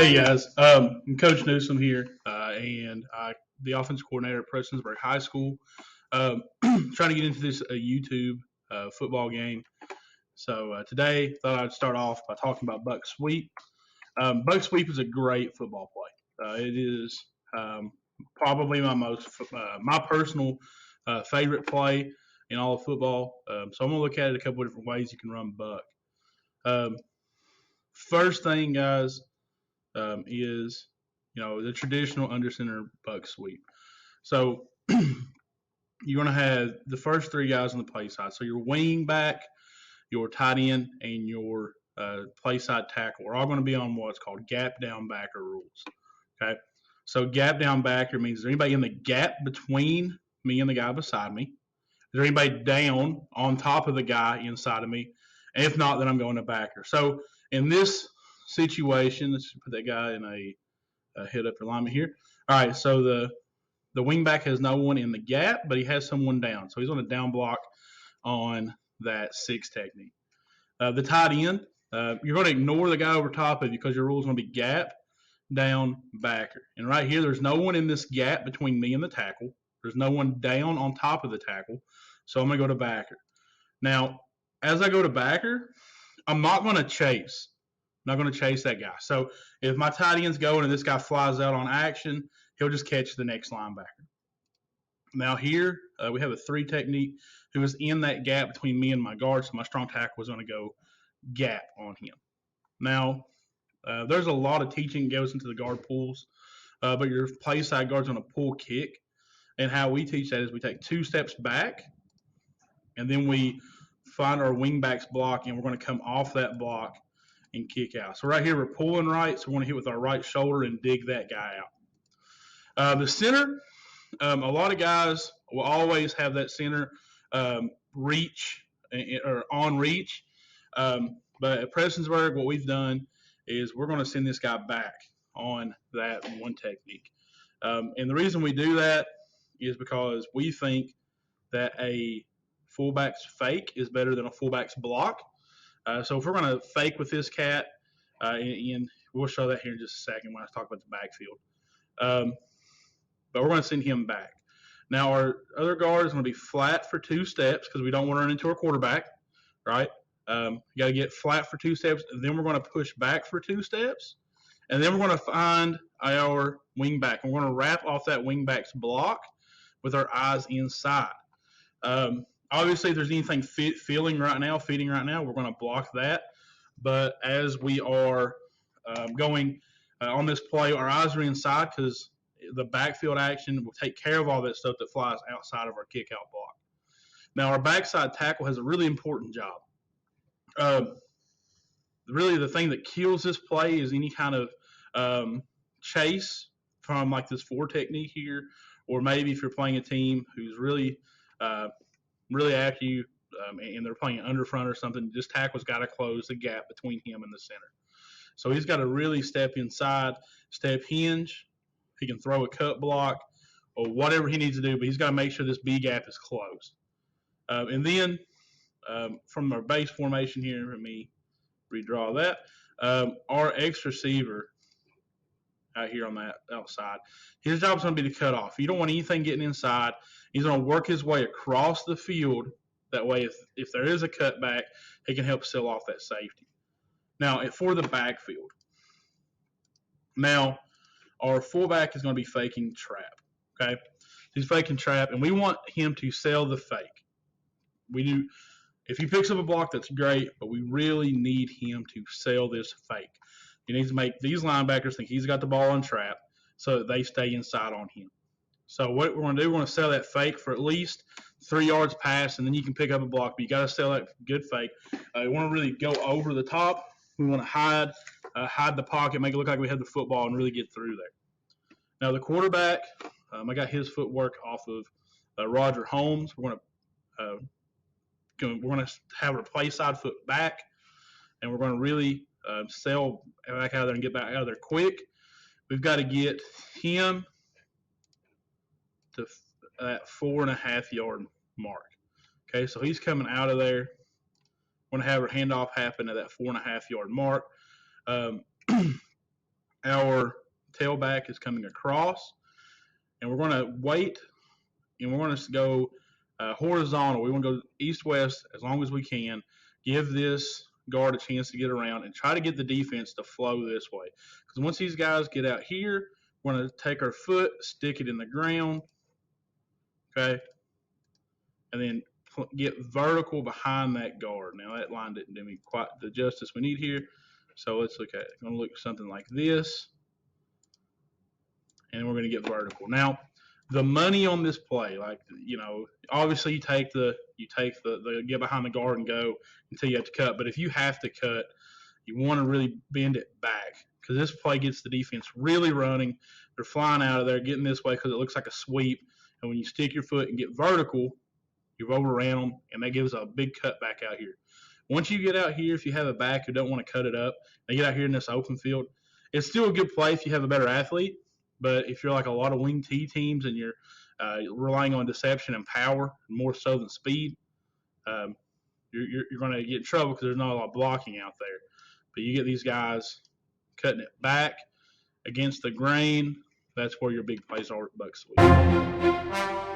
Hey guys, I'm Coach Newsom here, and the offense coordinator at Prestonsburg High School. Trying to get into this YouTube football game. So today, thought I'd start off by talking about Bucksweep. Bucksweep is a great football play. It is probably my personal favorite play in all of football. So I'm gonna look at it a couple of different ways you can run Buck. Um, First thing, guys, is the traditional under center buck sweep. So you're going to have the first three guys on the play side. So your wing back, your tight end, and your play side tackle are all going to be on what's called gap down backer rules. Okay. So gap down backer means is there anybody in the gap between me and the guy beside me? Is there anybody down on top of the guy inside of me? And if not, then I'm going to backer. So in this situation, let's put that guy in a hit up alignment here. All right, so the wingback has no one in the gap, but he has someone down. So he's on a down block on that six technique. The tight end, you're going to ignore the guy over top of you because your rule is going to be gap, down, backer. And right here, there's no one in this gap between me and the tackle. There's no one down on top of the tackle. So I'm going to go to backer. Now, as I go to backer, I'm not going to chase. I'm not going to chase that guy. So if my tight end's going and this guy flies out on action, he'll just catch the next linebacker. Now here we have a three technique who is in that gap between me and my guard, so my strong tackle is going to go gap on him. Now there's a lot of teaching goes into the guard pulls, but your play side guard's going to pull kick, and how we teach that is we take 2 steps back, and then we find our wing back's block, and we're going to come off that block and kick out. So right here we're pulling right, so we're going to hit with our right shoulder and dig that guy out. The center, a lot of guys will always have that center reach or on reach, but at Prestonsburg, what we've done is we're going to send this guy back on that one technique. And the reason we do that is because we think that a fullback's fake is better than a fullback's block. So if we're going to fake with this cat, and we'll show that here in just a second when I talk about the backfield. But we're going to send him back. Now our other guard is going to be flat for 2 steps because we don't want to run into our quarterback, right? You got to get flat for 2 steps, and then we're going to push back for 2 steps, and then we're going to find our wing back. And we're going to wrap off that wing back's block with our eyes inside. Obviously, if there's anything feeding right now, we're going to block that. But as we are going on this play, our eyes are inside because the backfield action will take care of all that stuff that flies outside of our kick-out block. Now, our backside tackle has a really important job. Really, the thing that kills this play is any kind of chase from like this 4 technique here, or maybe if you're playing a team who's really after you and they're playing under front or something, this tackle's got to close the gap between him and the center. So he's got to really step inside, step hinge. He can throw a cut block or whatever he needs to do, but he's got to make sure this B gap is closed. And then from our base formation here, let me redraw that. Our X receiver out here on that outside, his job is going to be to cut off. You don't want anything getting inside. He's going to work his way across the field. That way, if there is a cutback, he can help seal off that safety. Now, for the backfield. Now, our fullback is going to be faking trap, okay? He's faking trap, and we want him to sell the fake. We do. If he picks up a block, that's great, but we really need him to sell this fake. He needs to make these linebackers think he's got the ball on trap so that they stay inside on him. So what we're going to do, we're going to sell that fake for at least 3 yards past, and then you can pick up a block. But you got to sell that good fake. You want to really go over the top. We want to hide the pocket, make it look like we had the football, and really get through there. Now the quarterback, I got his footwork off of Roger Holmes. We're going to have our play side foot back, and we're going to really sail back out of there and get back out of there quick. We've got to get him to that 4.5 yard mark. Okay, so he's coming out of there. We're going to have our handoff happen at that 4.5 yard mark. our tailback is coming across, and we're going to wait, and we're going to go horizontal. We want to go east-west as long as we can. Give this guard a chance to get around and try to get the defense to flow this way. Because once these guys get out here, we're going to take our foot, stick it in the ground, okay, and then get vertical behind that guard. Now, that line didn't do me quite the justice we need here, so let's look at it. I'm going to look something like this, and we're going to get vertical. Now, the money on this play, like, obviously you take the get behind the guard and go until you have to cut. But if you have to cut, you want to really bend it back because this play gets the defense really running. They're flying out of there, getting this way because it looks like a sweep. And when you stick your foot and get vertical, you've overran them, and that gives a big cut back out here. Once you get out here, if you have a back who don't want to cut it up, they get out here in this open field. It's still a good play if you have a better athlete. But if you're like a lot of wing T teams and you're relying on deception and power more so than speed, you're going to get in trouble because there's not a lot of blocking out there. But you get these guys cutting it back against the grain. That's where your big plays are with Bucksweep.